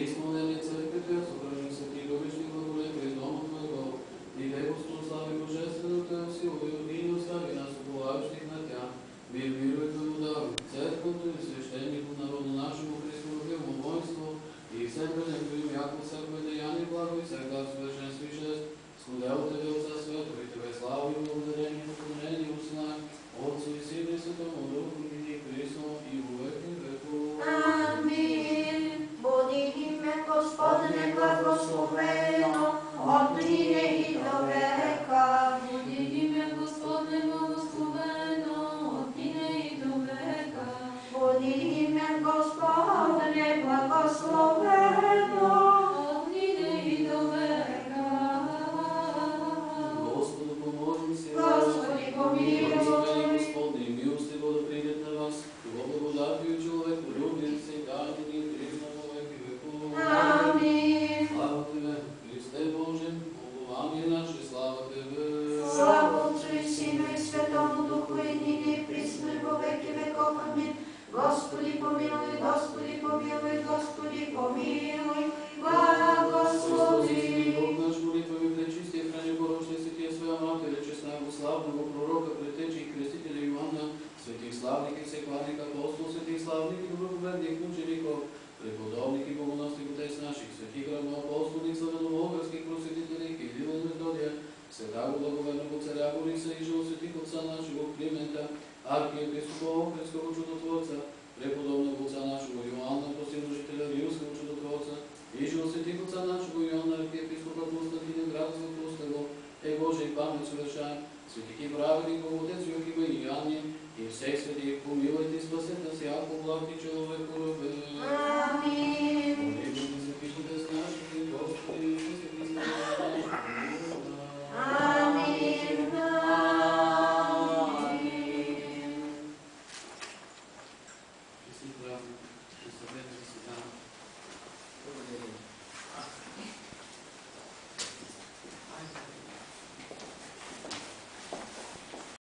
Исполнение църкви Твоя, събрани са Ти, губещи благолепие пред дома Твоего, и Тебе слави божествената сила и одини остави нас, уповаващих на Тя. Мир, мирой Твоему дару, църквото и свещенико народу нашему Христовому воинство, и всемренето им, яко всякое деяние благо и всяка свършенство и чест, сходя от Тебе, Отца Свято, и Тебе слава и благодарение, поклонение и условие, Отцу и Сину и Святому Духу, и Христо, и во веки веков. Амин. Буди име Господне благословено, отныне и до века. Буди име Господне благословено, отныне и до века. Буди име Господне благословено, Отныне и до века. Господу помолимся. Господи помилуй. Благословение Господне и милостиво да придет на вас, во благодатию човеку любим сега и Христо во веки веков. Амин. Слава Тебе, Христе Боже, упование наше, слава Тебе. Слава Отцу и Сину и Святому Духу, едине и присно и во веки веков. Амин. Господи помилуй, Господи помилуй, Господи помилуй.